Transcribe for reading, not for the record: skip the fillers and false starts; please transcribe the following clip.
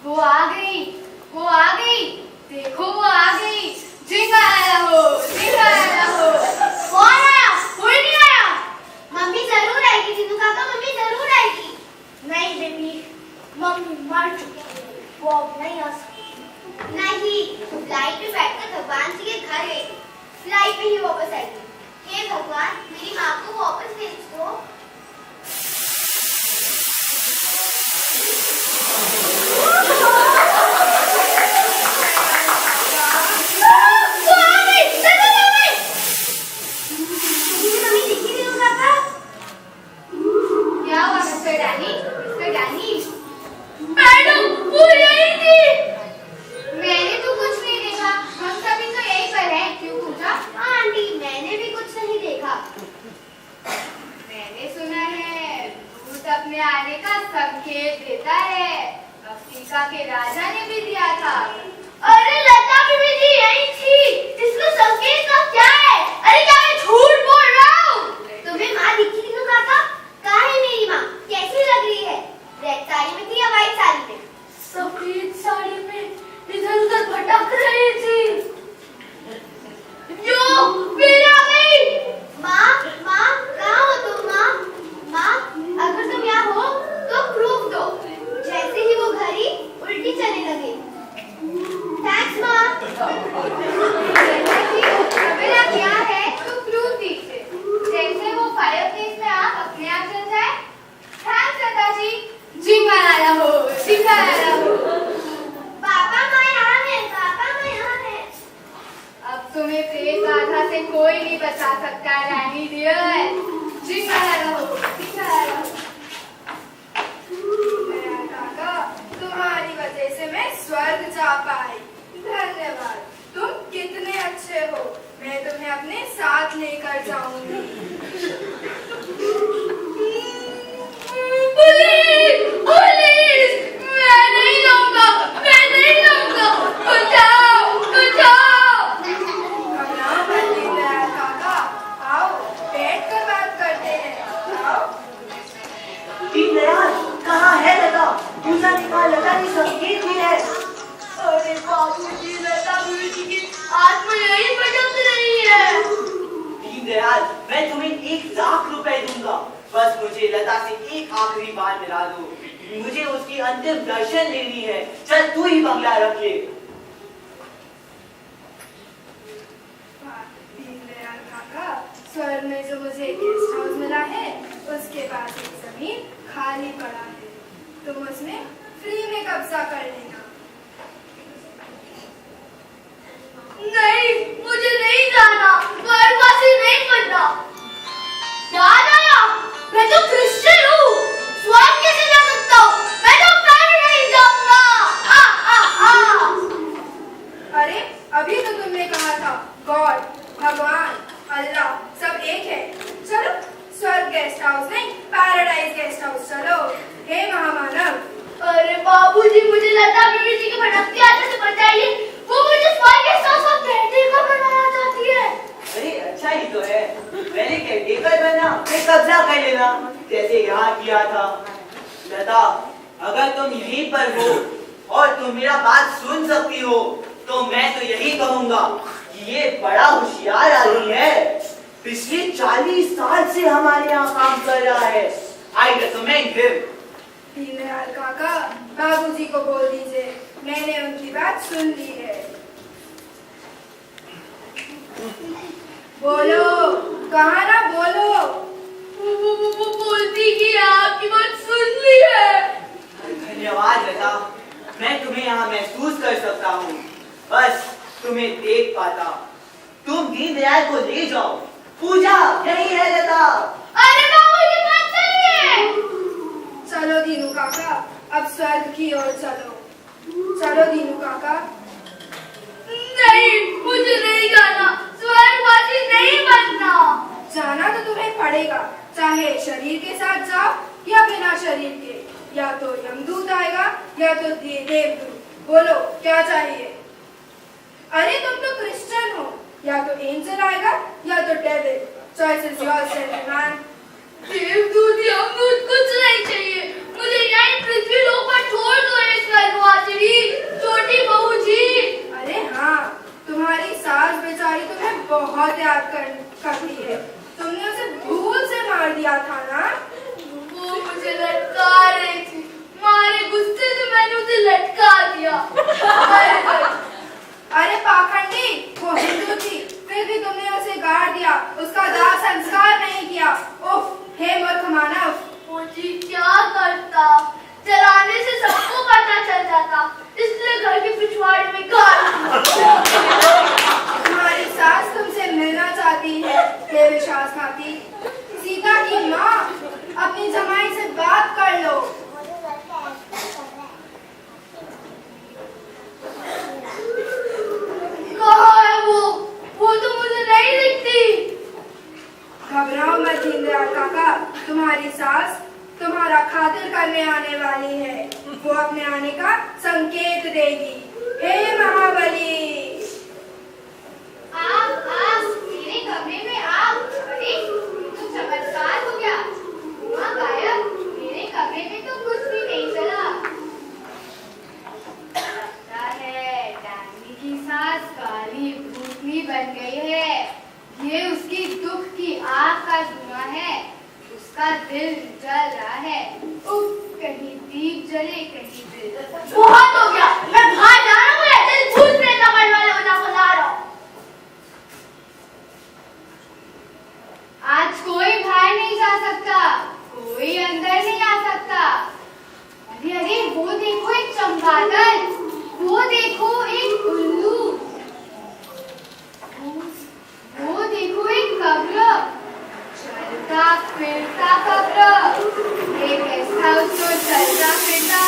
वो आ गई, वो आ गई, देखो वो आ गई। जिंगा आया हो, जिंगा आया हो। कौन आया? कोई नहीं आया। मम्मी जरूर आएगी दीनू काका, मम्मी जरूर आएगी। नहीं बेबी, मम्मी मर चुकी है, वो अब नहीं आ सकती। नहीं, फ्लाइट में बैठकर भगवान जी के घर गई, फ्लाइट में ही वापस आएगी। हे भगवान, मेरी माँ को वापस भेज दो। क्या हुआ mister Danny? Mister Danny, madam वो यही थी। मैंने तो कुछ नहीं देखा, हम सभी तो यहीं पर हैं। क्यों पूछा? हाँ आंटी, मैंने भी कुछ नहीं देखा। मैंने सुना है भूत अपने आने का संकेत देता है। अफ्रीका के राजा ने भी दिया था। अरे लता बीबी जी यही थी, इसमें संकेत का क्या है? अरे क्या मैं झूठ बोल रहा हूँ? तुम्हें माँ दिखी दीनू काका? कहाँ है मेरी माँ? कैसी लग रही है? रेड साड़ी में थी या व्हाइट साड़ी में? सफेद साड़ी में इधर उधर भटक रही थी। जो फिर आ गई। माँ, माँ, कहाँ हो तुम माँ? माँ, अगर तुम यहाँ हो तो प्रूफ दो। जैसे ही वो घड़ी उल्टी चलने लगे। थैंक्स माँ। मेरा क्या है तो प्रूफ दीजिए। जैसे वो फायरप्लेस में आप अपने आप चल जाए। थैंक्स लता जी। जिंगा आया हो, जिंगा आया हो। पापा माँ यहाँ है, पापा माँ यहाँ है। अब तुम्हें प्रेत बाधा से कोई नहीं बचा सकता रैनी डियर। जिंगा आया हो, जिंगा आया हो। मेरा काका, तुम्हारी वजह से मैं स्वर्ग जा पाई। धन्यवाद, तुम कितने अच्छे हो। मैं तुम्हें अपने साथ लेकर जाऊंगी। पुलिस! पुलिस! मैं नहीं जाऊंगा, मैं नहीं जाऊंगा। बचाओ, बचाओ। घबराओ मत दीनदयाल काका, आओ बैठकर बात करते हैं। आओ। दीनदयाल, कहाँ है लता? पूजा की माँ लता की संकेत भी है। अरे बाबूजी, लता बीबी की आत्मा यही भटक रही है। दीनदयाल, मैं तुम्हें 1,00,000 रुपए दूंगा, बस मुझे लता से एक आखिरी बार मिला दो। मुझे उसकी अंतिम दर्शन लेनी है। चल तू ही बंगला रख ले। दीनदयाल काका, स्वर्ग में जो मुझे गेस्ट हाउस मिला है उसके पास एक जमीन खाली पड़ा है, तुम उसमें फ्री में कब्जा कर लेना। नहीं, मुझे नहीं जाना, स्वर्गवासी नहीं बनना। याद आया, मैं तो क्रिश्चियन हूँ, स्वर्ग कैसे जा सकता हूँ? मैं तो पैराडाइज जाऊंगा। अरे अभी तो तुमने कहा था गॉड, भगवान, अल्लाह सब एक है। चलो स्वर्ग गेस्ट हाउस नहीं, पैराडाइज गेस्ट हाउस चलो। हे महामानव। अरे बाबूजी, मुझे लता बीबी जी के भटकती आत्मा से बचाइए। वो मुझे स्वर्ग के साथ साथ केयरटेकर बनाना चाहती है। अरे अच्छा ही तो है। मैंने केयरटेकर बनना, फिर कब्जा कर लेना, जैसे यहाँ किया था। लता, अगर तुम यहीं पर हो और तुम मेरा बात सुन सकती हो तो मैं तो यही कहूँगा कि ये बड़ा होशियार आदमी है। पिछले 40 साल से हमारे यहाँ काम कर रहा है। I recommend him. दीनदयाल काका, बाबूजी को बोल दीजिए मैंने उनकी बात सुन ली है। बोलो, कहा ना बोलो। वो बोलती कि आपकी बात सुन ली है। धन्यवाद लता, मैं तुम्हें यहाँ महसूस कर सकता हूँ, बस तुम्हें देख पाता। तुम दीनदयाल को ले जाओ, पूजा यही है लता। अरे बाबूजी, बात सही है। चलो दीनू काका, अब स्वर्ग की ओर चलो। चलो दीनू काका। नहीं, मुझे नहीं जाना, स्वर्गवासी नहीं बनना। जाना तो तुम्हें पड़ेगा, चाहे शरीर के साथ जाओ या बिना शरीर के। या तो यमदूत आएगा या तो देवदूत। बोलो क्या चाहिए? अरे तुम तो क्रिश्चियन हो, या तो एंजल आएगा या तो devil. Choice is yours gentleman. देवदूत या यमदूत कुछ नहीं चाहिए, मुझे यहीं पृथ्वी लोक पर छोड़ दो। इस स्वर्गवासी अपने आने का संकेत देगी। हे महाबली, आप मेरे कमरे में आप। अरे तो चमत्कार हो गया। धुआं गायब। मेरे कमरे में तो कुछ भी नहीं चला। लगता है डायनी की सास काली भूतनी बन गई है। ये उसकी दुख की आग का धुआं है। उसका दिल जल रहा है। उफ, कहीं दीप जले कहीं दिल। बहुत हो गया, मैं बाहर जा रहा हूँ। दिल भूत प्रेत पकड़ वाले होना बुला रहा हूँ। आज कोई बाहर नहीं जा सकता, कोई अंदर नहीं आ सकता। अरे अरे वो देखो एक चमगादड़, वो देखो एक उल्लू, वो देखो एक कब्र, चलता फिरता कब्र। एक गेस्ट हाउस तो चलता फिरता